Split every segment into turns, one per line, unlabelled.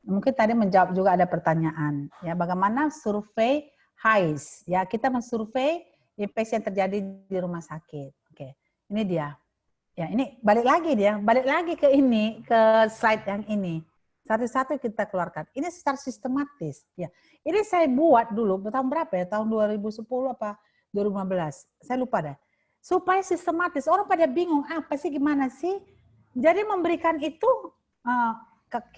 Mungkin tadi menjawab juga ada pertanyaan, ya bagaimana survei HAIS? Ya kita mensurvei infeksi yang terjadi di rumah sakit. Oke, ini dia. Ya ini balik lagi ke ini, ke slide yang ini. Satu-satu kita keluarkan. Ini secara sistematis. Ya, ini saya buat dulu tahun berapa ya? Tahun 2010 apa 2015? Saya lupa deh. Supaya sistematis. Orang pada bingung apa sih, gimana sih? Jadi memberikan itu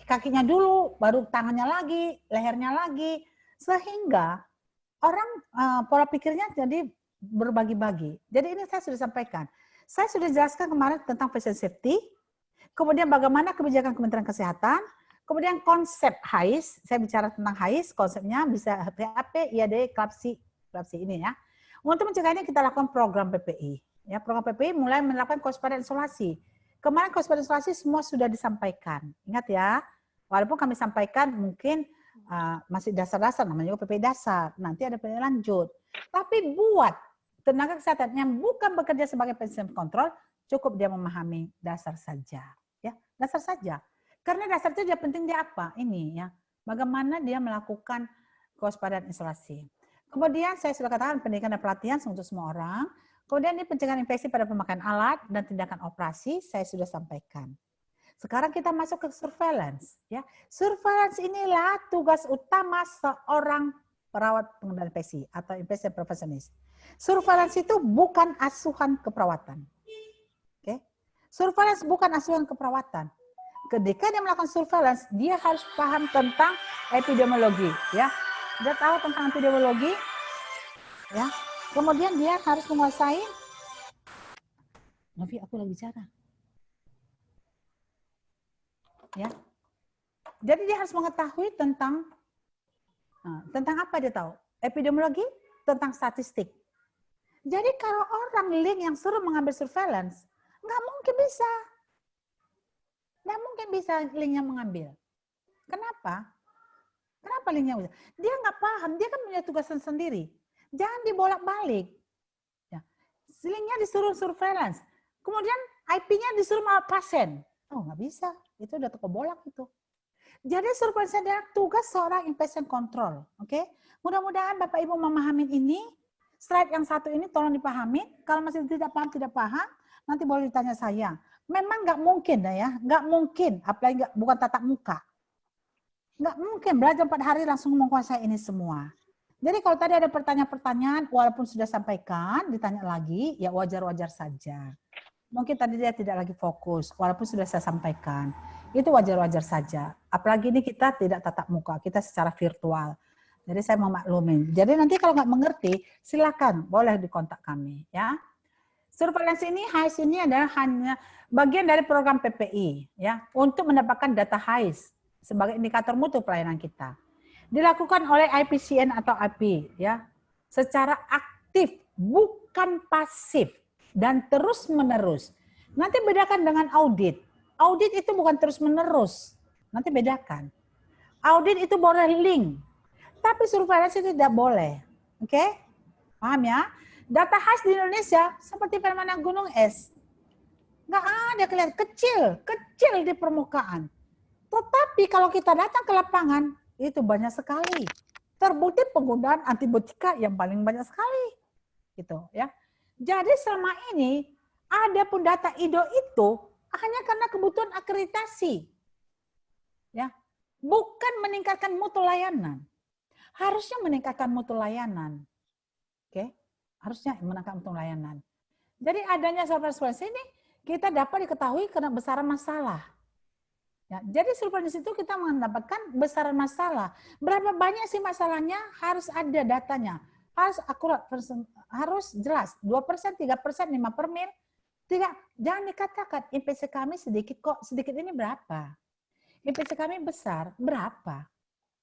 kakinya dulu, baru tangannya lagi, lehernya lagi, sehingga orang pola pikirnya jadi berbagi-bagi. Jadi ini saya sudah sampaikan. Saya sudah jelaskan kemarin tentang patient safety, kemudian bagaimana kebijakan Kementerian Kesehatan, kemudian konsep HAIS, saya bicara tentang HAIS, konsepnya bisa PAP, IAD, KLAPSI ini ya. Untuk mencegahnya kita lakukan program PPI. Ya, program PPI mulai menerapkan kewaspadaan isolasi. Kemarin kewaspadaan isolasi semua sudah disampaikan. Ingat ya, walaupun kami sampaikan mungkin masih dasar-dasar, namanya juga PPI dasar. Nanti ada PPI lanjut. Tapi buat tenaga kesehatan yang bukan bekerja sebagai patient control, cukup dia memahami dasar saja. Ya, dasar saja. Karena dasar itu dia penting dia apa? Ini ya. Bagaimana dia melakukan kewaspadaan isolasi. Kemudian saya sudah katakan pendidikan dan pelatihan untuk semua orang. Kemudian ini pencegahan infeksi pada pemakaian alat dan tindakan operasi saya sudah sampaikan. Sekarang kita masuk ke surveillance. Ya, surveillance inilah tugas utama seorang perawat pengendali infeksi atau infeksi profesionalis. Surveillance itu bukan asuhan keperawatan. Oke, surveillance bukan asuhan keperawatan. Ketika dia melakukan surveillance, dia harus paham tentang epidemiologi. Ya, dia tahu tentang epidemiologi. Ya, kemudian dia harus menguasai. Novi, aku lagi bicara. Ya, jadi dia harus mengetahui tentang apa dia tahu? Epidemiologi, tentang statistik. Jadi kalau orang link yang suruh mengambil surveillance, nggak mungkin bisa. Nggak mungkin bisa linknya mengambil. Kenapa? Kenapa linknya bisa? Dia nggak paham, dia kan punya tugasan sendiri. Jangan dibolak-balik. Ya. Linknya disuruh surveillance. Kemudian IP-nya disuruh malah pasien. Oh nggak bisa, itu udah toko bolak itu. Jadi surveillance adalah tugas seorang infection control. Oke, mudah-mudahan Bapak Ibu memahami ini. Slide yang satu ini tolong dipahami. Kalau masih tidak paham, nanti boleh ditanya saya. Memang nggak mungkin ya, nggak mungkin. Apalagi bukan tatap muka. Nggak mungkin belajar 4 hari langsung menguasai ini semua. Jadi kalau tadi ada pertanyaan-pertanyaan, walaupun sudah sampaikan, ditanya lagi, ya wajar-wajar saja. Mungkin tadi dia tidak lagi fokus, walaupun sudah saya sampaikan. Itu wajar-wajar saja. Apalagi ini kita tidak tatap muka, kita secara virtual. Jadi saya memaklumin. Jadi nanti kalau nggak mengerti, silakan boleh dikontak kami. Ya. Surveillance ini, HAIS ini adalah hanya bagian dari program PPI ya untuk mendapatkan data HAIS sebagai indikator mutu pelayanan kita. Dilakukan oleh IPCN atau IP ya secara aktif, bukan pasif dan terus menerus. Nanti bedakan dengan audit. Audit itu bukan terus menerus. Nanti bedakan. Audit itu boleh link, tapi surveillance itu tidak boleh. Oke? Paham ya? Data khas di Indonesia seperti fenomena gunung es. Nggak ada kelihatan, kecil di permukaan. Tetapi kalau kita datang ke lapangan, itu banyak sekali. Terbukti penggunaan antibiotika yang paling banyak sekali. Gitu ya. Jadi selama ini ada pun data IDO itu hanya karena kebutuhan akreditasi. Ya. Bukan meningkatkan mutu layanan. Harusnya meningkatkan mutu layanan. Oke? Harusnya meningkatkan mutu layanan. Jadi adanya surveillance ini kita dapat diketahui karena besaran masalah. Ya, jadi surveillance itu kita mendapatkan besaran masalah. Berapa banyak sih masalahnya harus ada datanya. Harus akurat, harus jelas. 2%, 3%, 5 per mil. Tidak, jangan dikatakan infeksi kami sedikit kok. Sedikit ini berapa? Infeksi kami besar, berapa?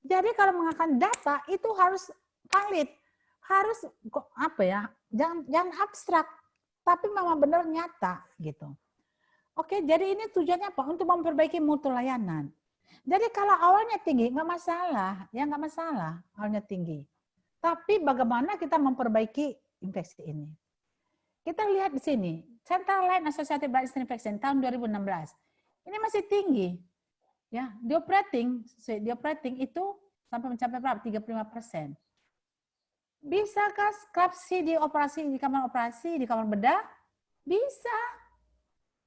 Jadi kalau menggunakan data itu harus valid. Harus apa ya? Jangan abstrak, tapi memang benar nyata gitu. Oke, jadi ini tujuannya apa? Untuk memperbaiki mutu layanan. Jadi kalau awalnya tinggi, nggak masalah. Ya nggak masalah, awalnya tinggi. Tapi bagaimana kita memperbaiki infeksi ini? Kita lihat di sini, Central Line Associated Blood Infection tahun 2016. Ini masih tinggi. Ya, di operating itu sampai mencapai berapa? 35%. Bisakah klapsi di kamar operasi, di kamar bedah? Bisa.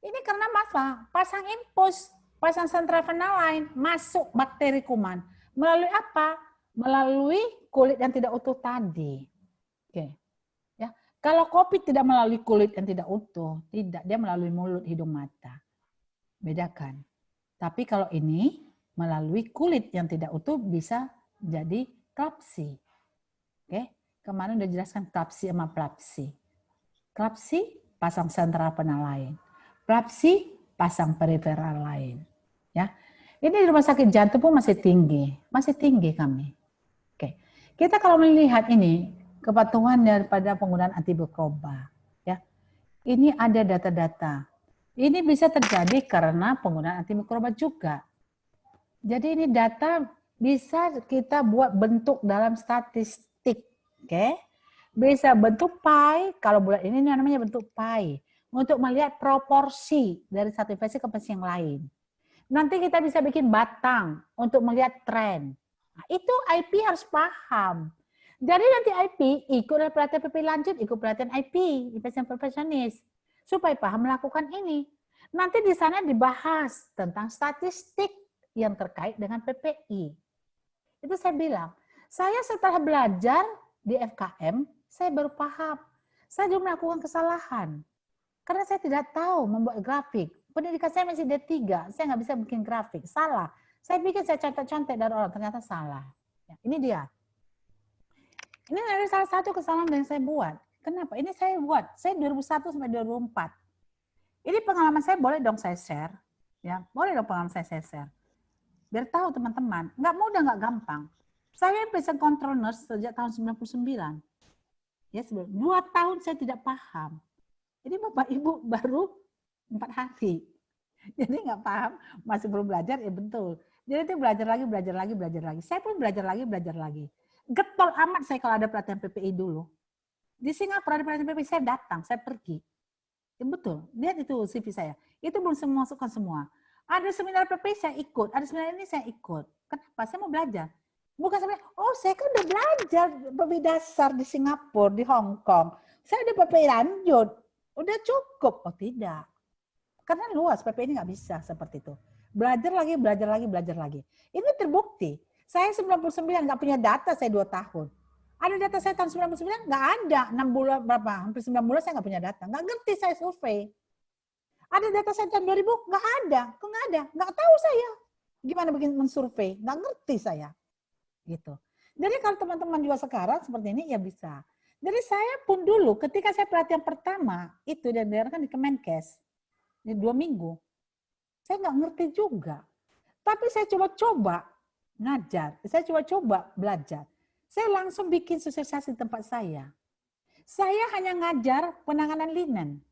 Ini karena masalah pasang infus, pasang sentral lain, masuk bakteri kuman. Melalui apa? Melalui kulit yang tidak utuh tadi. Oke. Ya. Kalau COVID tidak melalui kulit yang tidak utuh, tidak, dia melalui mulut, hidung, mata. Bedakan. Tapi kalau ini melalui kulit yang tidak utuh bisa jadi klapsi. Oke, kemarin udah jelaskan klapsi sama plapsi. Klapsi pasang sentral penal lain. Plapsi pasang periferal lain. Ya, ini di rumah sakit jantung pun masih tinggi kami. Oke, kita kalau melihat ini kepatuhan daripada penggunaan antimikroba, ya, ini ada data-data. Ini bisa terjadi karena penggunaan antimikroba juga. Jadi ini data bisa kita buat bentuk dalam statistik, oke? Bisa bentuk pie, kalau bulan ini namanya bentuk pie, untuk melihat proporsi dari satu infeksi ke infeksi yang lain. Nanti kita bisa bikin batang untuk melihat tren. Nah, itu IP harus paham. Jadi nanti IP ikut pelatihan PP lanjut, ikut pelatihan IP, investment profesionalis, supaya paham melakukan ini. Nanti di sana dibahas tentang statistik yang terkait dengan PPI. Itu saya bilang, saya setelah belajar di FKM, saya baru paham. Saya juga melakukan kesalahan. Karena saya tidak tahu membuat grafik. Pendidikan saya masih D3, saya nggak bisa bikin grafik. Salah. Saya bikin, saya contek-contek dari orang, ternyata salah. Ya, ini dia. Ini dari salah satu kesalahan yang saya buat. Kenapa? Ini saya buat. Saya 2001 sampai 2004. Ini pengalaman saya, boleh dong saya share. Ya, boleh dong pengalaman saya share. Biar tahu teman-teman, nggak mudah, nggak gampang. Saya patient control nurse sejak tahun 99. Ya, 2 tahun saya tidak paham. Jadi Bapak Ibu baru 4 hari. Jadi nggak paham, masih belum belajar, ya betul. Jadi itu belajar lagi. Saya pun belajar lagi. Getol amat saya kalau ada pelatihan PPI dulu. Di Singapura ada pelatihan PPI, saya datang, saya pergi. Ya betul, lihat itu CV saya. Itu belum semua masukkan semua. Ada seminar PPI saya ikut, ada seminar ini saya ikut. Kenapa? Saya mau belajar. Bukan sampai, oh saya kan udah belajar PPI dasar di Singapura, di Hong Kong. Saya udah PPI lanjut. Udah cukup. Oh tidak. Karena luas, PPI ini nggak bisa seperti itu. Belajar lagi. Ini terbukti. Saya 99 nggak punya data, saya 2 tahun. Ada data saya tahun 99? Nggak ada. 6 bulan berapa? Hampir 9 bulan saya nggak punya data. Nggak ngerti saya survei. Ada data saya tahun 2000? Nggak ada. Kok nggak ada? Nggak tahu saya. Gimana bikin mensurvei? Nggak ngerti saya. Gitu. Jadi kalau teman-teman juga sekarang seperti ini, ya bisa. Jadi saya pun dulu, ketika saya pelatihan pertama, itu dan kan di Kemenkes, 2 minggu. Saya nggak ngerti juga. Tapi saya coba-coba ngajar. Saya coba-coba belajar. Saya langsung bikin sosialisasi tempat saya. Saya hanya ngajar penanganan linen.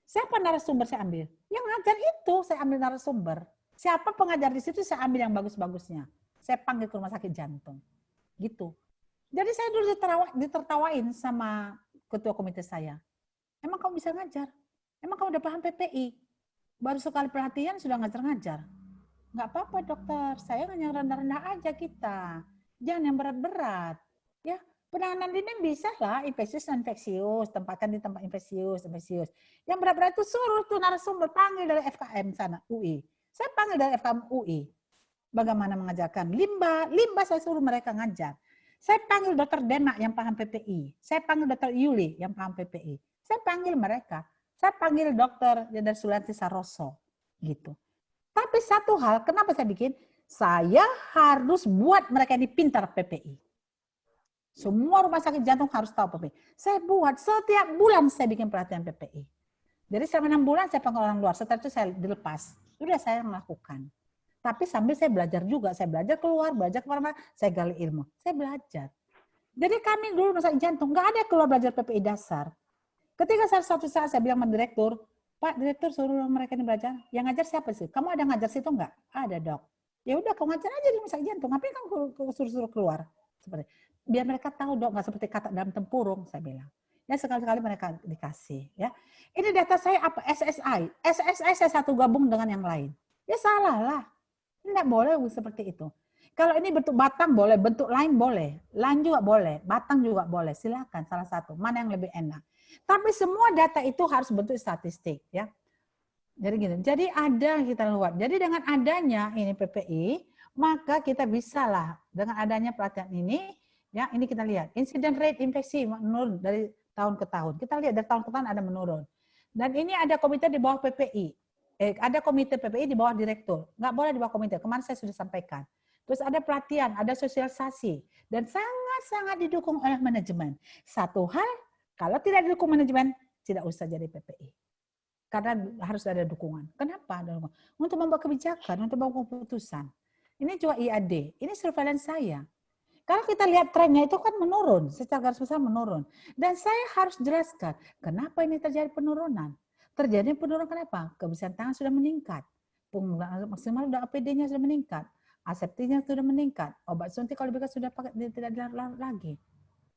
Siapa narasumber saya ambil? Yang ngajar itu saya ambil narasumber. Siapa pengajar di situ saya ambil yang bagus-bagusnya. Saya panggil ke rumah sakit jantung. Gitu. Jadi saya dulu ditertawain sama ketua komite saya. Emang kamu bisa ngajar? Emang kamu udah paham PPI? Baru sekali pelatihan sudah ngajar-ngajar. Nggak apa-apa dokter, saya yang rendah-rendah aja kita. Jangan yang berat-berat. Ya, penanganan linen bisa lah, infeksius, tempatkan di tempat infeksius. Yang berat-berat itu suruh tuh narasumber, panggil dari FKM sana, UI. Saya panggil dari FKM UI. Bagaimana mengajarkan limbah saya suruh mereka ngajar. Saya panggil dokter Demak yang paham PPI. Saya panggil dokter Yuli yang paham PPI. Saya panggil mereka. Saya panggil dokter dari Sulanti Saroso. Gitu. Tapi satu hal, kenapa saya bikin? Saya harus buat mereka ini pintar PPI. Semua rumah sakit jantung harus tahu PPI. Saya buat setiap bulan saya bikin pelatihan PPI. Jadi selama 6 bulan saya panggil orang luar. Setelah itu saya dilepas. Sudah saya melakukan. Tapi sambil saya belajar juga. Saya belajar keluar, belajar kemana-mana. Saya gali ilmu. Saya belajar. Jadi kami dulu rumah sakit jantung, nggak ada keluar belajar PPI dasar. Ketika suatu saat saya bilang sama direktur, Pak, direktur suruh mereka ini belajar. Yang ngajar siapa sih? Kamu ada ngajar situ enggak? Ada, Dok. Ya udah, kamu ngajar aja di rumah sakit jantung. Ngapain kamu suruh keluar? Seperti biar mereka tahu, Dok, nggak seperti kata dalam tempurung, saya bilang. Ya sekali-kali mereka dikasih. Ya, ini data saya apa? SSI. SSI saya satu gabung dengan yang lain. Ya salah lah. Tidak boleh seperti itu. Kalau ini bentuk batang boleh, bentuk lain boleh, lain juga boleh, batang juga boleh. Silakan salah satu, mana yang lebih enak. Tapi semua data itu harus bentuk statistik, ya. Jadi gini, jadi ada kita luar. Jadi dengan adanya ini PPI, maka kita bisa lah dengan adanya pelatihan ini, ya ini kita lihat incident rate infeksi menurun dari tahun ke tahun. Kita lihat dari tahun ke tahun ada menurun. Dan ini ada komite di bawah PPI. Ada komite PPI di bawah direktur. Nggak boleh di bawah komite. Kemarin saya sudah sampaikan. Terus ada pelatihan, ada sosialisasi, dan sangat-sangat didukung oleh manajemen. Satu hal, kalau tidak didukung manajemen, tidak usah jadi PPI. Karena harus ada dukungan. Kenapa? Untuk membuat kebijakan, untuk membuat keputusan. Ini juga IAD, ini surveillance saya. Kalau kita lihat trennya itu kan menurun, secara garis besar menurun. Dan saya harus jelaskan, kenapa ini terjadi penurunan. Terjadi penurunan kenapa? Kebersihan tangan sudah meningkat. Penggunaan maksimal sudah APD-nya sudah meningkat. Aseptiknya sudah meningkat. Obat suntik kalau bekas sudah pakai tidak dilarang lagi.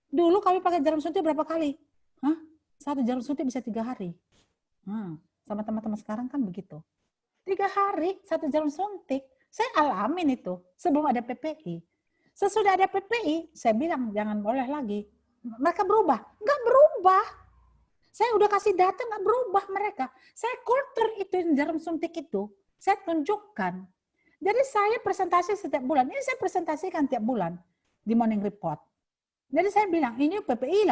Dulu kami pakai jarum suntik berapa kali? Hah? Satu jarum suntik bisa 3 hari. Sama teman-teman sekarang kan begitu. 3 hari, 1 jarum suntik. Saya alamin itu sebelum ada PPI. Sesudah ada PPI, saya bilang jangan boleh lagi. Mereka berubah. Enggak berubah. Saya udah kasih data, enggak berubah mereka. Saya kultur itu, jarum suntik itu, saya tunjukkan. Jadi saya presentasi setiap bulan. Ini saya presentasikan tiap bulan di morning report. Jadi saya bilang, ini PPI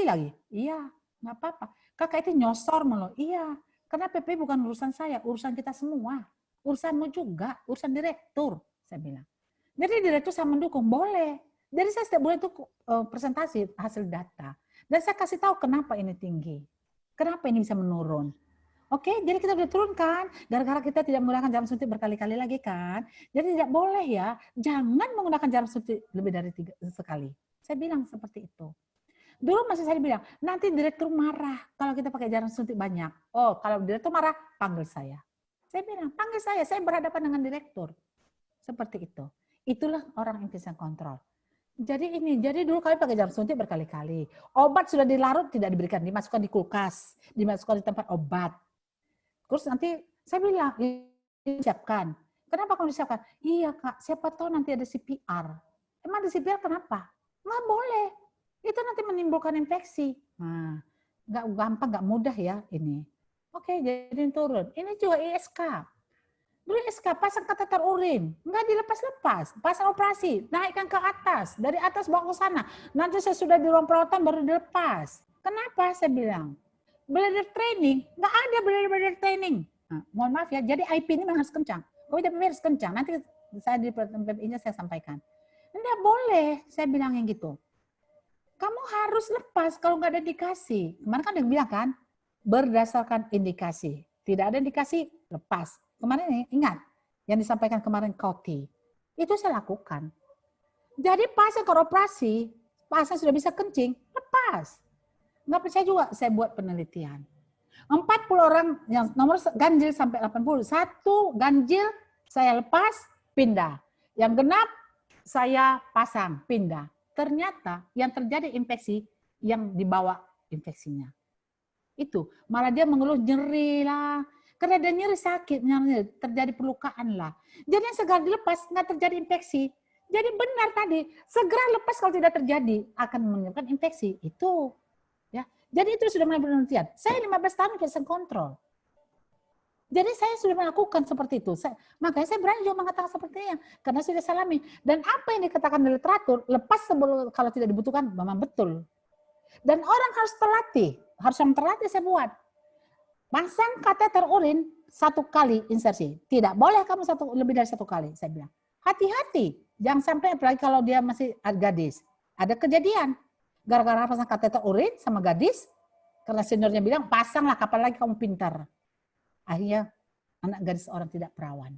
lagi. Iya, nggak apa-apa. Kakak itu nyosor mulu. Iya, karena PPI bukan urusan saya, urusan kita semua. Urusanmu juga, urusan direktur, saya bilang. Jadi direktur saya mendukung, boleh. Jadi saya setiap bulan itu presentasi hasil data. Dan saya kasih tahu kenapa ini tinggi. Kenapa ini bisa menurun. Oke, jadi kita udah turunkan. Gara-gara kita tidak menggunakan jarum suntik berkali-kali lagi kan. Jadi tidak boleh ya, jangan menggunakan jarum suntik lebih dari 3 sekali. Saya bilang seperti itu. Dulu masih saya bilang, nanti direktur marah kalau kita pakai jarum suntik banyak. Oh, kalau direktur marah, panggil saya. Saya bilang, panggil saya berhadapan dengan direktur. Seperti itu. Itulah orang infection control. Jadi dulu kami pakai jarum suntik berkali-kali. Obat sudah dilarut, tidak diberikan, dimasukkan di kulkas, dimasukkan di tempat obat. Terus nanti saya bilang, disiapkan. Kenapa kamu disiapkan? Iya Kak, siapa tahu nanti ada CPR. Emang ada CPR kenapa? Nggak boleh. Itu nanti menimbulkan infeksi. Nah, nggak gampang, nggak mudah ya ini. Oke, jadi turun. Ini juga ISK. Dulu ISK, pasang kateter urin. Nggak dilepas-lepas. Pasang operasi, naikkan ke atas. Dari atas bawa ke sana. Nanti saya sudah di ruang perawatan baru dilepas. Kenapa saya bilang? Bladder training. Nggak ada bladder training. Nah, mohon maaf ya, jadi IP ini memang harus kencang. Kalau tidak harus kencang. Nanti saya di PPI-nya saya sampaikan. Enggak boleh, saya bilang yang gitu. Kamu harus lepas kalau nggak ada indikasi. Kemarin kan dia bilang kan, berdasarkan indikasi. Tidak ada indikasi, lepas. Kemarin ingat, yang disampaikan kemarin Kauti. Itu saya lakukan. Jadi pasien ke operasi, pasien sudah bisa kencing, lepas. Nggak percaya juga, saya buat penelitian. 40 orang yang nomor ganjil sampai 80. Satu ganjil, saya lepas, pindah. Yang genap, saya pasang, pindah. Ternyata yang terjadi infeksi, yang dibawa infeksinya. Itu, malah dia mengeluh nyeri lah. Karena dia nyeri sakit, nyeri, terjadi perlukaan lah. Jadi yang segera dilepas, nggak terjadi infeksi. Jadi benar tadi, segera lepas kalau tidak terjadi, akan menyebabkan infeksi. Itu. Ya. Jadi itu sudah mulai penelitian. Saya 15 tahun infection control. Jadi saya sudah melakukan seperti itu. Makanya saya berani juga mengatakan seperti itu. Karena sudah saya alami. Dan apa yang dikatakan di literatur, lepas sebelum kalau tidak dibutuhkan, memang betul. Dan orang harus terlatih. Harus yang terlatih saya buat. Pasang kateter urin 1 kali insersi. Tidak boleh kamu lebih dari 1 kali, saya bilang. Hati-hati. Jangan sampai, apalagi kalau dia masih gadis. Ada kejadian. Gara-gara pasang kateter urin sama gadis, karena seniornya bilang, pasanglah kapan lagi kamu pintar. Akhirnya anak gadis orang tidak perawan.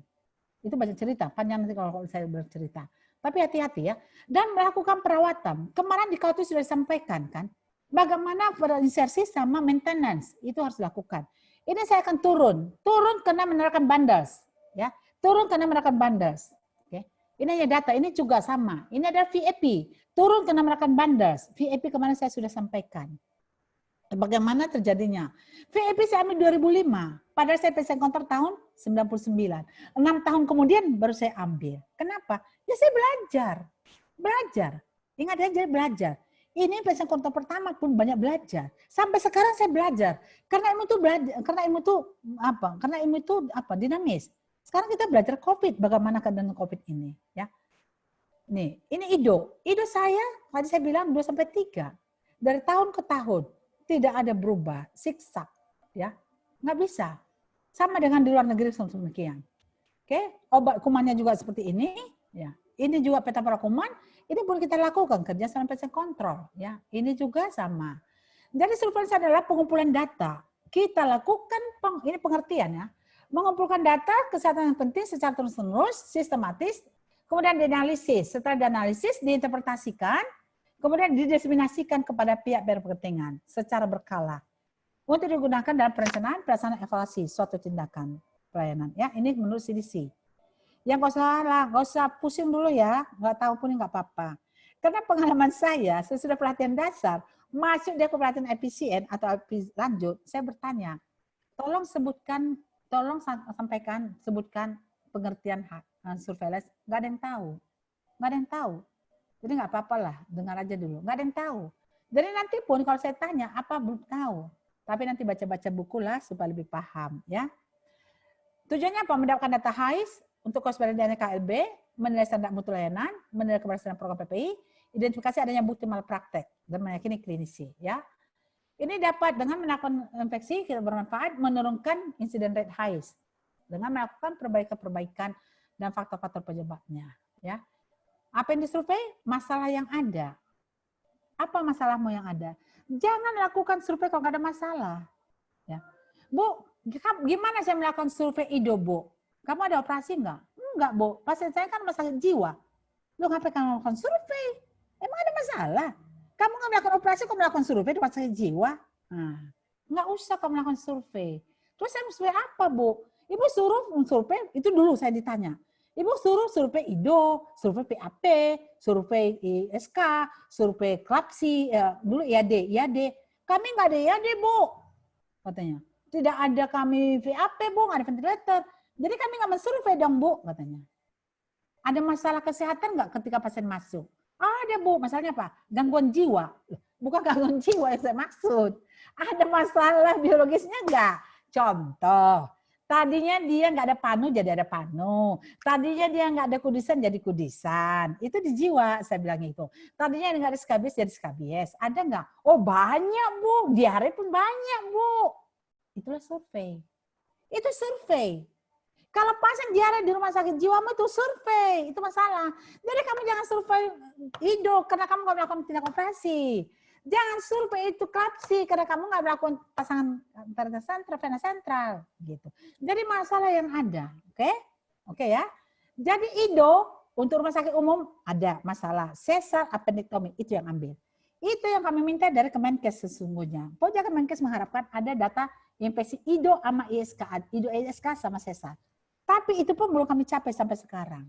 Itu banyak cerita, panjang nanti kalau saya bercerita. Tapi hati-hati ya. Dan melakukan perawatan. Kemarin di Kauti sudah disampaikan kan, bagaimana pada insersi sama maintenance, itu harus dilakukan. Ini saya akan turun karena menerapkan bandage, ya. Turun karena menerapkan bandage. Oke. Ini hanya data, ini juga sama. Ini ada VAP, turun karena menerapkan bandage. VAP kemarin saya sudah sampaikan. Bagaimana terjadinya? VAP saya ambil 2005. Padahal saya pasien kontak tahun 99. 6 tahun kemudian baru saya ambil. Kenapa? Ya saya belajar. Ingat ya, jadi belajar. Ini pasien kontak pertama pun banyak belajar. Sampai sekarang saya belajar. Karena ilmu itu belajar, karena ilmu itu dinamis. Sekarang kita belajar COVID, bagaimana keadaan COVID ini, ya. Nih, ini Ido. Ido saya, tadi saya bilang 2 sampai 3. Dari tahun ke tahun tidak ada berubah, siksak, ya. Nggak bisa. Sama dengan di luar negeri demikian. Oke, obat kumannya juga seperti ini, ya. Ini juga peta para kuman, ini pun kita lakukan kerja sama pasien kontrol, ya. Ini juga sama. Jadi surveillance adalah pengumpulan data. Kita lakukan ini pengertian ya. Mengumpulkan data kesehatan yang penting secara terus-menerus, sistematis, kemudian dianalisis. Setelah dianalisis, diinterpretasikan, kemudian didiseminasikan kepada pihak berkepentingan secara berkala untuk digunakan dalam perencanaan, pelaksanaan, evaluasi suatu tindakan pelayanan. Ya, ini menurut CDC. Yang nggak usah pusing dulu ya, nggak tahu pun nggak apa-apa. Karena pengalaman saya sesudah pelatihan dasar, masuk dia ke pelatihan EPCN atau EP lanjut, saya bertanya, tolong sebutkan pengertian surveillance. Nggak ada yang tahu. Jadi nggak apa-apa lah, dengar aja dulu. Nggak ada yang tahu. Jadi nanti pun kalau saya tanya, apa belum tahu. Tapi nanti baca-baca buku lah supaya lebih paham, ya. Tujuannya apa? Mendapatkan data HIS untuk kewaspadaan KLB, menilai standar mutu layanan, menilai keberhasilan program PPI, identifikasi adanya bukti malpraktek dan meyakini klinisi, ya. Ini dapat dengan melakukan infeksi kita bermanfaat menurunkan insiden rate HIS dengan melakukan perbaikan-perbaikan dan faktor-faktor penyebabnya, ya. Apa yang disurvei? Masalah yang ada. Apa masalahmu yang ada? Jangan lakukan survei kalau nggak ada masalah, ya. Bu, gimana saya melakukan survei Ido, Bu? Kamu ada operasi nggak? Enggak, Bu. Pasien saya kan rumah sakit jiwa. Lu ngapain kamu melakukan survei? Emang ada masalah? Kamu nggak melakukan operasi, kamu melakukan survei di rumah sakit jiwa? Nah, nggak usah kamu melakukan survei. Terus saya mau survei apa, Bu? Ibu suruh survei, itu dulu saya ditanya. Ibu suruh survei Ido, survei PAP, survei ISK, survei KLAPSI, dulu IAD. Kami nggak ada IAD, Bu. Katanya. Tidak ada kami VAP, Bu, nggak ada ventilator. Jadi kami nggak mensurvei dong, Bu, katanya. Ada masalah kesehatan nggak ketika pasien masuk? Ada, Bu. Masalahnya apa? Gangguan jiwa. Bukan gangguan jiwa yang saya maksud. Ada masalah biologisnya nggak? Contoh, tadinya dia nggak ada panu, jadi ada panu. Tadinya dia nggak ada kudisan, jadi kudisan. Itu di jiwa, saya bilang itu. Tadinya nggak ada skabies, jadi skabies. Ada nggak? Oh, banyak, Bu. Diare pun banyak, Bu. Itulah survei. Itu survei. Kalau pasien diare di rumah sakit jiwamu itu survei, itu masalah. Jadi kamu jangan survei Ido karena kamu nggak melakukan tindak operasi. Jangan survei itu KLAPSI karena kamu nggak melakukan pasangan vena sentral, vena sentral, gitu. Jadi masalah yang ada, oke? Oke ya. Jadi Ido untuk rumah sakit umum ada masalah sesar appendektomi, itu yang ambil. Itu yang kami minta dari Kemenkes sesungguhnya. Pokoknya Kemenkes mengharapkan ada data infeksi Ido sama ISK, Ido ISK sama sesar. Tapi itu pun belum kami capai sampai sekarang.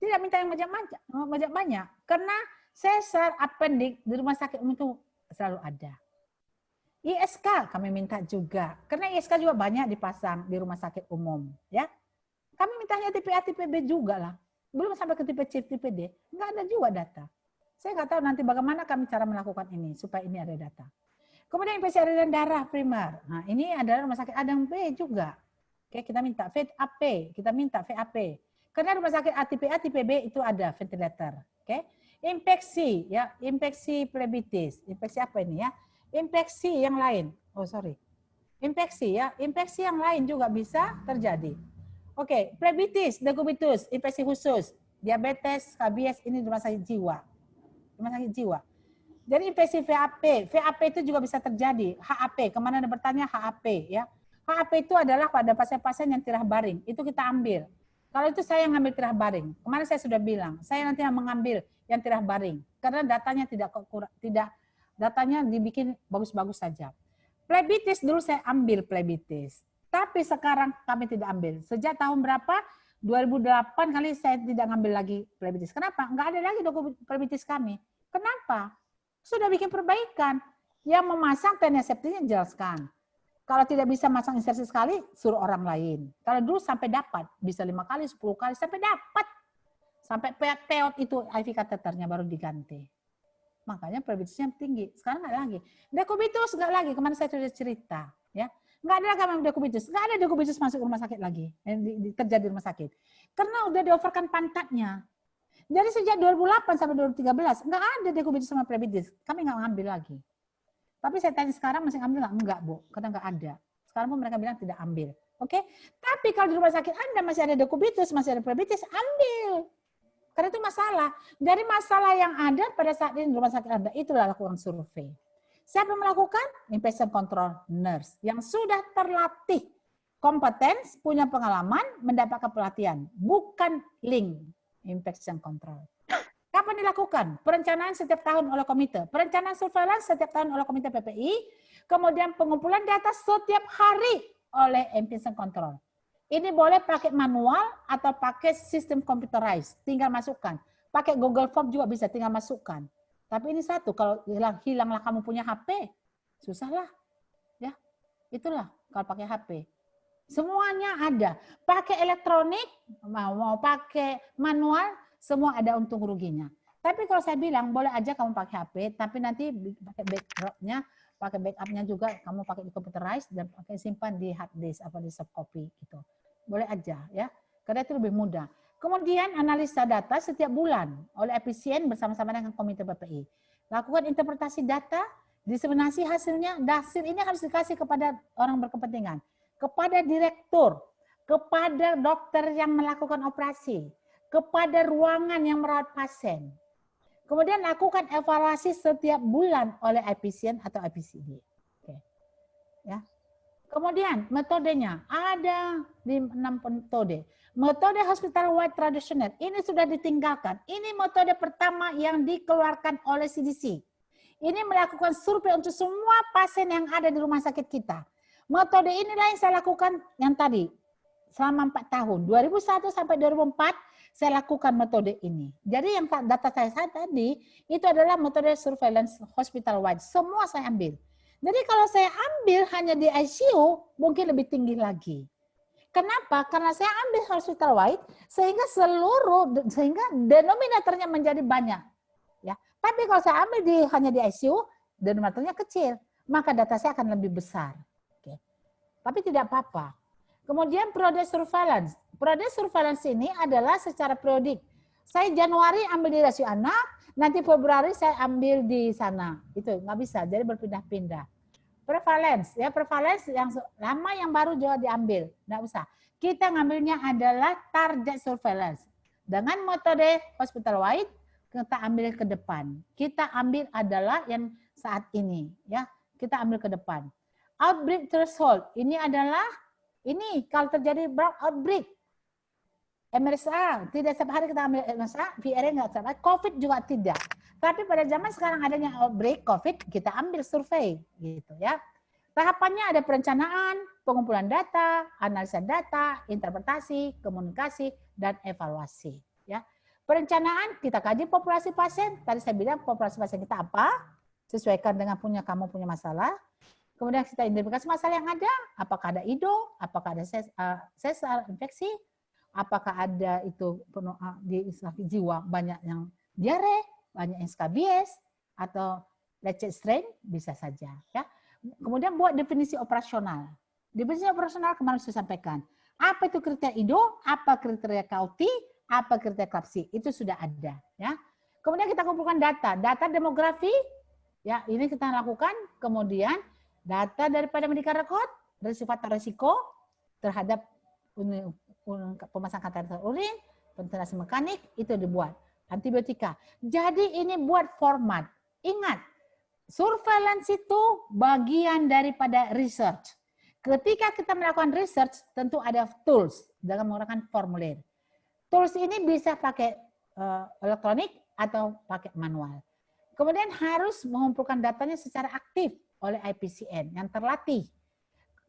Tidak minta yang banyak-banyak. Karena sesar appendik di rumah sakit umum itu selalu ada. ISK kami minta juga. Karena ISK juga banyak dipasang di rumah sakit umum. Ya, kami mintanya tipe A, tipe B juga lah. Belum sampai ke tipe C, tipe D. Nggak ada juga data. Saya nggak tahu nanti bagaimana kami cara melakukan ini. Supaya ini ada data. Kemudian infeksi aliran darah primer. Nah, ini adalah rumah sakit Adang B juga. Oke, kita minta VAP, Karena rumah sakit tipe A, tipe B itu ada ventilator. Oke, infeksi ya, infeksi plebitis, infeksi apa ini ya? Infeksi yang lain. Infeksi ya, infeksi yang lain juga bisa terjadi. Oke, plebitis, decubitus, infeksi khusus, diabetes, skabies ini rumah sakit jiwa. Jadi infeksi VAP itu juga bisa terjadi. HAP, kemana Anda bertanya HAP ya. HAP itu adalah pada pasien-pasien yang tirah baring. Itu kita ambil. Kalau itu saya yang ngambil tirah baring. Kemarin saya sudah bilang, saya nanti yang mengambil yang tirah baring. Karena datanya datanya dibikin bagus-bagus saja. Plebitis dulu saya ambil plebitis. Tapi sekarang kami tidak ambil. Sejak tahun berapa? 2008 kali saya tidak ngambil lagi plebitis. Kenapa? Nggak ada lagi plebitis kami. Kenapa? Sudah bikin perbaikan. Yang memasang tenaseptiknya jelaskan. Kalau tidak bisa masang insersi sekali, suruh orang lain. Kalau dulu sampai dapat, bisa 5 kali, 10 kali, sampai dapat. Sampai peot itu IV kateternya baru diganti. Makanya prebitusnya tinggi. Sekarang nggak lagi. Dekubitus nggak lagi. Kemarin saya sudah cerita. Ya, nggak ada lagi dekubitus. Nggak ada dekubitus masuk rumah sakit lagi. Terjadi di rumah sakit. Karena udah dioverkan pantatnya. Jadi sejak 2008 sampai 2013, nggak ada dekubitus sama prebitus. Kami nggak ngambil lagi. Tapi saya tanya sekarang masih ambil nggak? Enggak, Bu. Karena nggak ada. Sekarang pun mereka bilang tidak ambil. Oke? Tapi kalau di rumah sakit Anda masih ada dekubitus, masih ada prebitus, ambil. Karena itu masalah. Dari masalah yang ada pada saat ini di rumah sakit Anda, itulah lakukan survei. Siapa yang melakukan? Infection control nurse. Yang sudah terlatih, kompeten, punya pengalaman, mendapatkan pelatihan. Bukan link infection control. Kapan dilakukan? Perencanaan setiap tahun oleh komite. Perencanaan surveillance setiap tahun oleh komite PPI. Kemudian pengumpulan data setiap hari oleh infection control. Ini boleh pakai manual atau pakai sistem computerized. Tinggal masukkan. Pakai Google Form juga bisa, tinggal masukkan. Tapi ini satu, kalau hilanglah kamu punya HP, susahlah. Ya, itulah kalau pakai HP. Semuanya ada. Pakai elektronik, mau pakai manual, semua ada untung ruginya. Tapi kalau saya bilang boleh aja kamu pakai HP, tapi nanti pakai backupnya juga kamu pakai di computerized dan pakai simpan di hard disk atau di soft copy gitu. Boleh aja ya, karena itu lebih mudah. Kemudian analisa data setiap bulan oleh efisien bersama-sama dengan komite PPI. Lakukan interpretasi data, diseminasi hasilnya. Hasil ini harus dikasih kepada orang berkepentingan, kepada direktur, kepada dokter yang melakukan operasi, kepada ruangan yang merawat pasien. Kemudian lakukan evaluasi setiap bulan oleh efisien atau IPCD. Oke. Ya. Kemudian metodenya ada di 6 metode. Metode hospital wide tradisional ini sudah ditinggalkan. Ini metode pertama yang dikeluarkan oleh CDC. Ini melakukan survei untuk semua pasien yang ada di rumah sakit kita. Metode inilah yang saya lakukan yang tadi selama 4 tahun. 2001 sampai 2004 saya lakukan metode ini. Jadi yang data saya tadi itu adalah metode surveillance hospital wide. Semua saya ambil. Jadi kalau saya ambil hanya di ICU mungkin lebih tinggi lagi. Kenapa? Karena saya ambil hospital wide sehingga denominatornya menjadi banyak. Ya. Tapi kalau saya ambil hanya di ICU, denominatornya kecil, maka data saya akan lebih besar. Oke. Tapi tidak apa-apa. Kemudian periode surveillance. Periode surveillance ini adalah secara periodik. Saya Januari ambil di rasio anak, nanti Februari saya ambil di sana. Itu nggak bisa, jadi berpindah-pindah. Prevalence, ya prevalence yang lama yang baru juga diambil, nggak usah. Kita ngambilnya adalah target surveillance. Dengan metode hospital wide, kita ambil ke depan. Kita ambil adalah yang saat ini, ya kita ambil ke depan. Outbreak threshold, ini adalah ini kalau terjadi outbreak, MRSA, tidak setiap hari kita ambil MRSA, VRE nggak setiap hari, COVID juga tidak. Tapi pada zaman sekarang adanya outbreak COVID, kita ambil survei, gitu ya. Tahapannya ada perencanaan, pengumpulan data, analisa data, interpretasi, komunikasi, dan evaluasi. Ya. Perencanaan kita kaji populasi pasien. Tadi saya bilang populasi pasien kita apa? Sesuaikan dengan kamu punya masalah. Kemudian kita identifikasi masalah yang ada, apakah ada IDO, apakah ada sesar infeksi, apakah ada itu di jiwa banyak yang diare, banyak yang skabies atau lecet strain bisa saja. Ya. Kemudian buat definisi operasional. Definisi operasional kemarin saya sampaikan. Apa itu kriteria IDO, apa kriteria KUT, apa kriteria KLAPSI, itu sudah ada. Ya. Kemudian kita kumpulkan data demografi, ya ini kita lakukan. Kemudian data daripada medical record, faktor risiko terhadap pemasangan kateter urin, ventilasi mekanik, itu dibuat. Antibiotika. Jadi ini buat format. Ingat, surveillance itu bagian daripada research. Ketika kita melakukan research, tentu ada tools dalam menggunakan formulir. Tools ini bisa pakai elektronik atau pakai manual. Kemudian harus mengumpulkan datanya secara aktif oleh IPCN yang terlatih.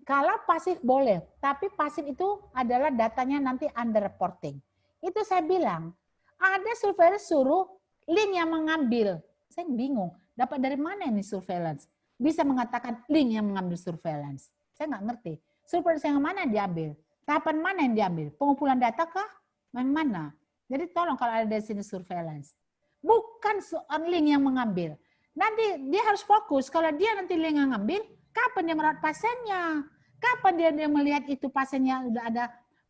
Kalau pasif boleh, tapi pasif itu adalah datanya nanti under reporting. Itu saya bilang, ada surveillance suruh link yang mengambil. Saya bingung, dapat dari mana ini surveillance? Bisa mengatakan link yang mengambil surveillance. Saya nggak ngerti. Surveillance yang mana yang diambil? Tahapan mana yang diambil? Pengumpulan data kah? Yang mana? Jadi tolong kalau ada di sini surveillance. Bukan link yang mengambil. Nanti dia harus fokus. Kalau dia nanti link yang ngambil, kapan dia merawat pasiennya? Kapan dia melihat itu pasiennya udah ada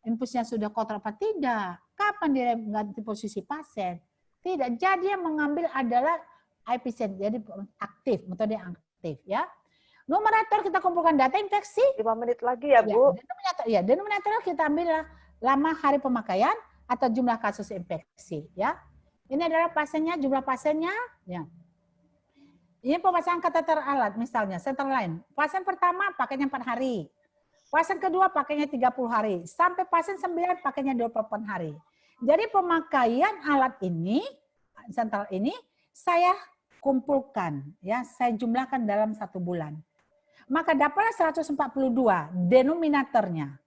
infusnya sudah kotor apa tidak? Kapan dia ganti posisi pasien? Tidak. Jadi yang mengambil adalah IPCN, jadi aktif, metode aktif ya. Numerator kita kumpulkan data infeksi.
5 menit lagi ya, Bu.
Denominator kita ambil lama hari pemakaian atau jumlah kasus infeksi ya. Ini adalah pasiennya, jumlah pasiennya ya. Ini pemasangan kateter alat misalnya, center line. Pasien pertama pakainya 4 hari. Pasien kedua pakainya 30 hari. Sampai pasien 9 pakainya 28 hari. Jadi pemakaian alat ini, sentral ini, saya kumpulkan, ya, saya jumlahkan dalam 1 bulan. Maka dapatlah 142 denominatornya.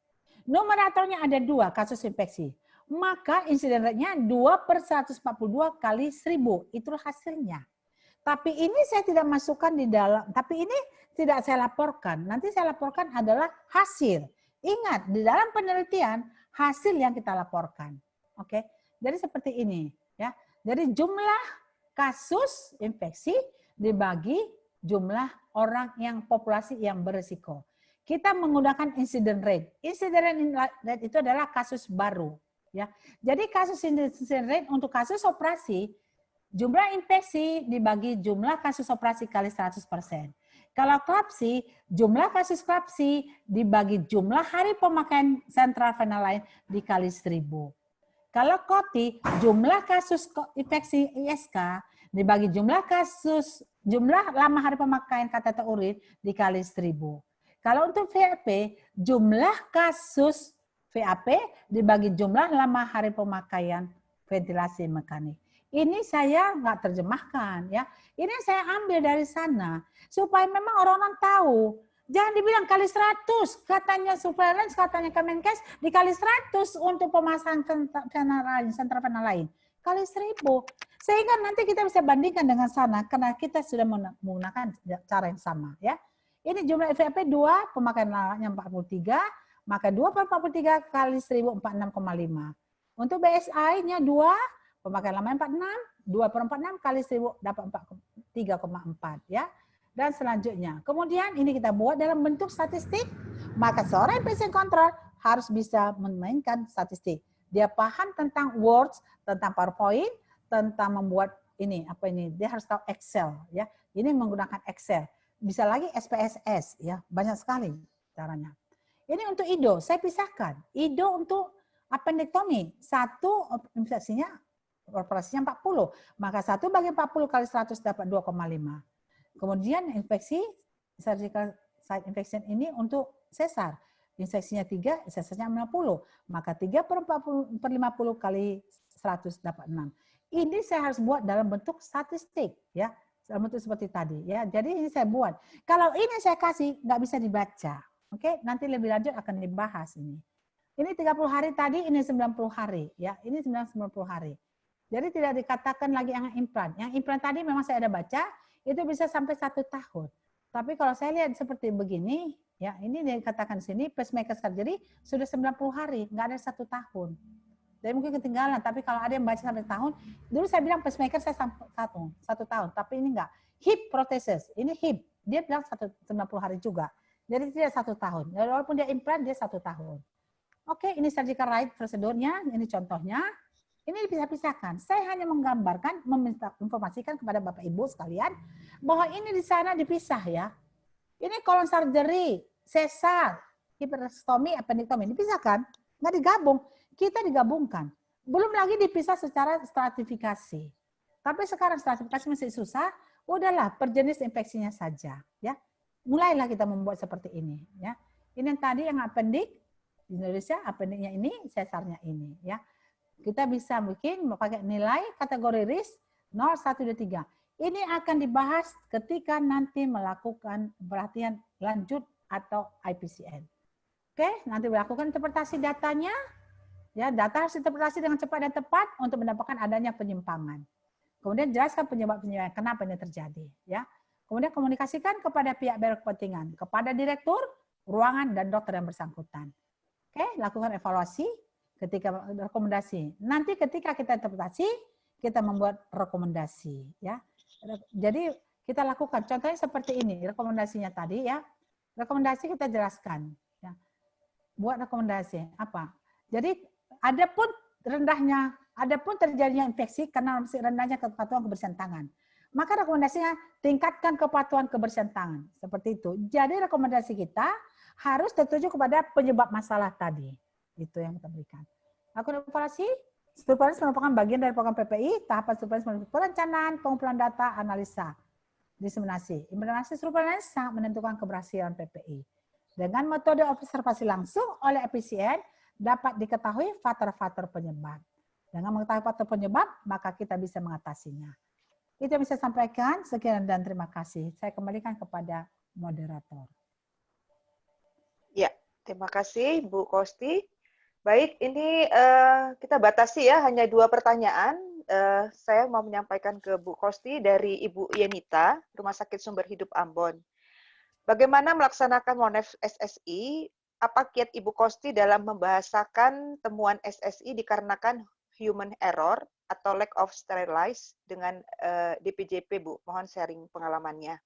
Numeratornya ada 2 kasus infeksi. Maka insiden rate-nya 2/142 kali 1000. Itulah hasilnya. Tapi ini saya tidak masukkan di dalam, tapi ini tidak saya laporkan. Nanti saya laporkan adalah hasil. Ingat, di dalam penelitian, hasil yang kita laporkan. Oke, jadi seperti ini. Ya. Jadi jumlah kasus infeksi dibagi jumlah orang yang populasi yang berisiko. Kita menggunakan incident rate. Incident rate itu adalah kasus baru. Ya, jadi kasus incident rate untuk kasus operasi, jumlah infeksi dibagi jumlah kasus operasi kali 100%. Kalau klapsi, jumlah kasus klapsi dibagi jumlah hari pemakaian sentral phenylalanine dikali 1000. Kalau KOTI, jumlah kasus infeksi ISK dibagi jumlah lama hari pemakaian kateter urin dikali 1000. Kalau untuk VAP, jumlah kasus VAP dibagi jumlah lama hari pemakaian ventilasi mekanik. Ini saya nggak terjemahkan ya. Ini saya ambil dari sana supaya memang orang-orang tahu. Jangan dibilang kali 100, katanya surveillance, katanya Kemenkes, dikali 100 untuk pemasangan sentral phenylalanine. Kali 1000. Sehingga nanti kita bisa bandingkan dengan sana karena kita sudah menggunakan cara yang sama ya. Ini jumlah VAP 2, pemakaian lalaknya 43, maka 2/43 kali 1000 46,5. Untuk BSI-nya 2, pemakaian lamanya 46, 2/46 kali 1000 dapat 3,4 ya. Dan selanjutnya, kemudian ini kita buat dalam bentuk statistik, maka seorang patient control harus bisa memainkan statistik. Dia paham tentang words, tentang PowerPoint, tentang membuat ini, apa ini, dia harus tahu Excel ya. Ini menggunakan Excel. Bisa lagi SPSS ya, banyak sekali caranya. Ini untuk IDO, saya pisahkan. IDO untuk appendektomi, satu infeksinya operasinya 40, maka 1 bagi 40 kali 100 dapat 2,5. Kemudian infeksi surgical site infection ini untuk sesar. Infeksinya 3, sesarnya 60. Maka 3/50 kali 100 dapat 6. Ini saya harus buat dalam bentuk statistik ya. Dalam bentuk seperti tadi ya. Jadi ini saya buat. Kalau ini saya kasih nggak bisa dibaca. Oke, nanti lebih lanjut akan dibahas ini. Ini 30 hari tadi, ini 90 hari ya. Ini 90 hari. Jadi tidak dikatakan lagi yang implan. Yang implan tadi memang saya ada baca, itu bisa sampai 1 tahun. Tapi kalau saya lihat seperti begini, ya ini dikatakan sini pacemaker surgery sudah 90 hari, nggak ada 1 tahun. Jadi mungkin ketinggalan, tapi kalau ada yang baca sampai tahun, dulu saya bilang pacemaker saya sampai 1 tahun, tapi ini enggak. Hip prosthesis, ini hip, dia bilang 90 hari juga. Jadi tidak 1 tahun. Jadi walaupun dia implant, dia 1 tahun. Oke, ini surgical right prosedurnya, ini contohnya. Ini dipisah-pisahkan. Saya hanya menggambarkan, informasikan kepada Bapak Ibu sekalian bahwa ini di sana dipisah ya. Ini colon surgery, sesar, hiperostomi, appendektomi dipisahkan, nggak digabung. Kita digabungkan. Belum lagi dipisah secara stratifikasi. Tapi sekarang stratifikasi masih susah. Udahlah, per jenis infeksinya saja ya. Mulailah kita membuat seperti ini ya. Ini yang tadi yang appendik di Indonesia, appendiknya ini, sesarnya ini ya. Kita bisa bikin pakai nilai kategori risk 0, 1, 2, 3. Ini akan dibahas ketika nanti melakukan pelatihan lanjut atau IPCN. Oke, nanti melakukan interpretasi datanya. Ya, data harus interpretasi dengan cepat dan tepat untuk mendapatkan adanya penyimpangan. Kemudian jelaskan penyebab-penyebab kenapa ini terjadi. Ya. Kemudian komunikasikan kepada pihak berkepentingan, kepada direktur ruangan dan dokter yang bersangkutan. Oke, lakukan evaluasi ketika rekomendasi. Nanti ketika kita interpretasi, kita membuat rekomendasi ya. Jadi kita lakukan contohnya seperti ini, rekomendasinya tadi ya. Rekomendasi kita jelaskan ya. Buat rekomendasi apa? Jadi adapun terjadinya infeksi karena rendahnya kepatuhan kebersihan tangan. Maka rekomendasinya tingkatkan kepatuhan kebersihan tangan. Seperti itu. Jadi rekomendasi kita harus tertuju kepada penyebab masalah tadi. Itu yang kita berikan. Lakukan evaluasi. Surveillance merupakan bagian dari program PPI. Tahapan surveillance perencanaan, pengumpulan data, analisa, diseminasi. Implementasi surveillance sangat menentukan keberhasilan PPI. Dengan metode observasi langsung oleh efisien, dapat diketahui faktor-faktor penyebab. Dengan mengetahui faktor penyebab, maka kita bisa mengatasinya. Itu yang bisa saya sampaikan. Sekian dan terima kasih. Saya kembalikan kepada moderator.
Ya, terima kasih Bu Kosti. Baik, ini kita batasi ya, hanya 2 pertanyaan. Saya mau menyampaikan ke Bu Kosti dari Ibu Yenita, Rumah Sakit Sumber Hidup Ambon. Bagaimana melaksanakan Monef SSI? Apa kiat Ibu Kosti dalam membahasakan temuan SSI dikarenakan human error atau lack of sterilize dengan DPJP, Bu? Mohon sharing pengalamannya.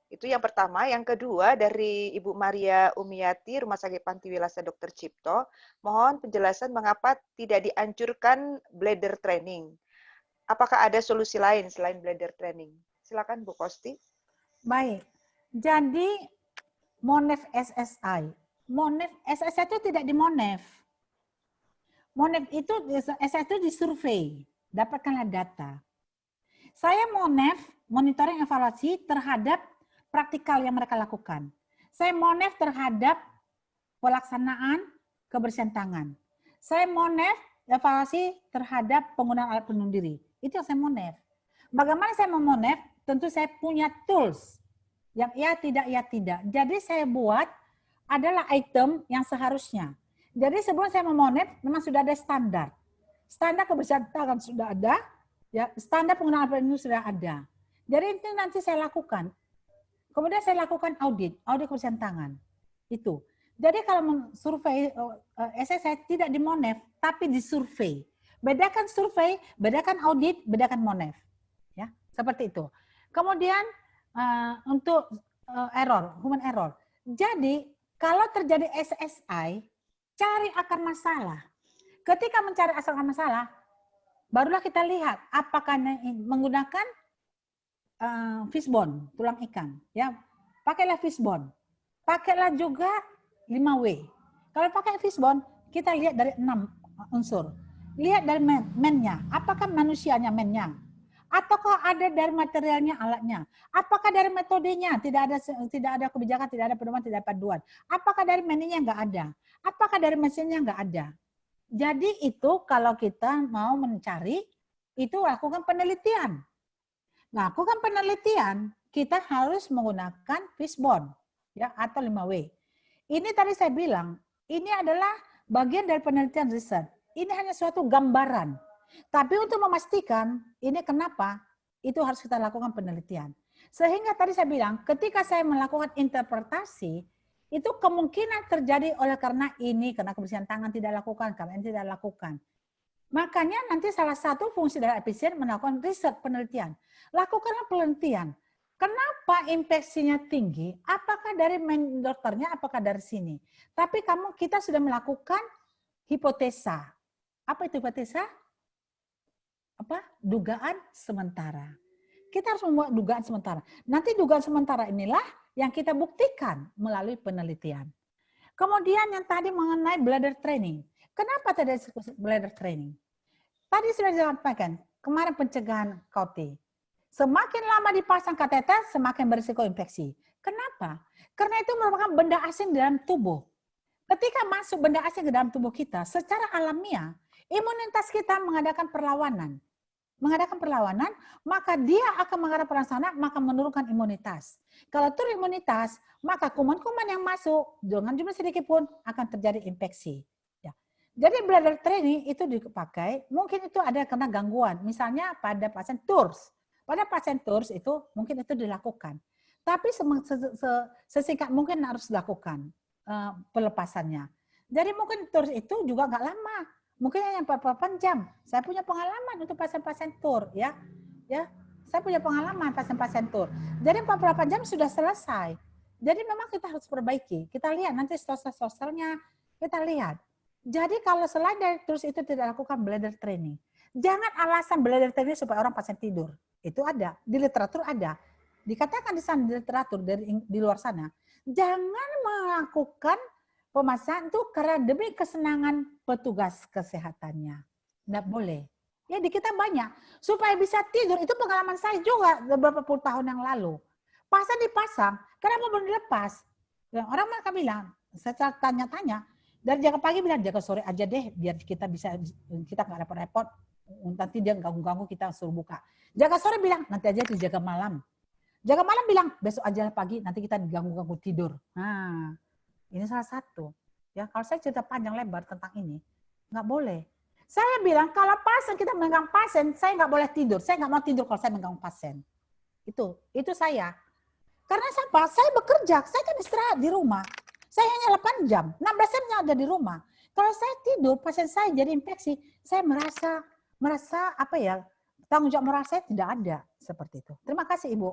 Itu yang pertama. Yang kedua dari Ibu Maria Umiati, Rumah Sakit Panti Wilasa Dr. Cipto. Mohon penjelasan mengapa tidak dianjurkan bladder training. Apakah ada solusi lain selain bladder training? Silakan Bu Kosti.
Baik. Jadi Monef SSI. Monef SSI itu tidak di Monef. Monef itu SSI itu disurvei. Dapatkanlah data. Saya Monef monitoring evaluasi terhadap praktikal yang mereka lakukan. Saya Monef terhadap pelaksanaan kebersihan tangan. Saya Monef evaluasi terhadap penggunaan alat pelindung diri. Itu yang saya Monef. Bagaimana saya memonef? Tentu saya punya tools yang ya tidak. Jadi saya buat adalah item yang seharusnya. Jadi sebelum saya memonef memang sudah ada standar. Standar kebersihan tangan sudah ada, ya, standar penggunaan alat pelindung sudah ada. Jadi itu nanti saya lakukan. Kemudian saya lakukan audit kebersihan tangan. Itu. Jadi kalau survei SSI tidak di Monef, tapi di survei. Bedakan survei, bedakan audit, bedakan Monef. Ya, seperti itu. Kemudian untuk human error. Jadi kalau terjadi SSI, cari akar masalah. Ketika mencari akar masalah, barulah kita lihat apakah menggunakan fishbone, tulang ikan. Ya, pakailah fishbone. Pakailah juga 5W. Kalau pakai fishbone, kita lihat dari 6 unsur. Lihat dari mennya, apakah manusianya mennya? Ataukah ada dari materialnya, alatnya? Apakah dari metodenya tidak ada kebijakan, tidak ada pedoman, tidak ada panduan? Apakah dari mennya nggak ada? Apakah dari mesinnya nggak ada? Jadi itu kalau kita mau mencari, itu lakukan penelitian. Lakukan penelitian, kita harus menggunakan fishbone ya atau 5W. Ini tadi saya bilang, ini adalah bagian dari penelitian riset. Ini hanya suatu gambaran. Tapi untuk memastikan ini kenapa, itu harus kita lakukan penelitian. Sehingga tadi saya bilang, ketika saya melakukan interpretasi, itu kemungkinan terjadi karena kebersihan tangan tidak lakukan, karena ini tidak lakukan. Makanya nanti salah satu fungsi dari efisien melakukan riset penelitian. Lakukanlah penelitian. Kenapa infeksinya tinggi? Apakah dari dokternya, apakah dari sini? Tapi kita sudah melakukan hipotesa. Apa itu hipotesa? Dugaan sementara. Kita harus membuat dugaan sementara. Nanti dugaan sementara inilah yang kita buktikan melalui penelitian. Kemudian yang tadi mengenai bladder training. Kenapa tidak bladder training? Tadi sudah disampaikan, kemarin pencegahan KOT. Semakin lama dipasang kateter, semakin berisiko infeksi. Kenapa? Karena itu merupakan benda asing dalam tubuh. Ketika masuk benda asing ke dalam tubuh kita, secara alamiah, imunitas kita mengadakan perlawanan. Maka dia akan mengadakan perlawanan, maka menurunkan imunitas. Kalau turun imunitas, maka kuman-kuman yang masuk dengan jumlah sedikit pun akan terjadi infeksi. Ya. Jadi bladder training itu dipakai, mungkin itu ada karena gangguan. Misalnya pada pasien TURS. Pada pasien TURS itu mungkin itu dilakukan. Tapi sesingkat mungkin harus dilakukan. pelepasannya. Jadi mungkin tur itu juga nggak lama, mungkin hanya 48 jam. Saya punya pengalaman untuk pasien-pasien tur, ya. Saya punya pengalaman pasien-pasien tur. Jadi 48 jam sudah selesai. Jadi memang kita harus perbaiki. Kita lihat nanti sosialnya, kita lihat. Jadi kalau selain dari terus itu tidak lakukan bladder training, jangan alasan bladder training supaya orang pasien tidur. Itu ada di literatur ada. Dikatakan di sana di literatur di luar sana, jangan melakukan pemasangan itu karena demi kesenangan petugas kesehatannya. Tidak boleh. Ya di kita banyak supaya bisa tidur. Itu pengalaman saya juga beberapa puluh tahun yang lalu. Pasang dipasang, kenapa belum dilepas? Orang mereka bilang, saya tanya-tanya, dari jaga pagi bilang jaga sore aja deh, biar kita nggak repot-repot. Nanti dia ganggu-ganggu kita suruh buka. Jaga sore bilang nanti aja dijaga malam. Jaga malam bilang besok aja pagi, nanti kita diganggu-ganggu tidur. Nah, ini salah satu. Ya, kalau saya cerita panjang lebar tentang ini, nggak boleh. Saya bilang kalau pasien kita megang pasien, saya nggak boleh tidur. Saya nggak mau tidur kalau saya megang pasien. Itu saya. Karena apa? Saya bekerja, saya kan istirahat di rumah. Saya hanya 8 jam, 16 jamnya ada di rumah. Kalau saya tidur, pasien saya jadi infeksi, saya merasa apa ya, tanggung jawab moral saya tidak ada seperti itu. Terima kasih Ibu.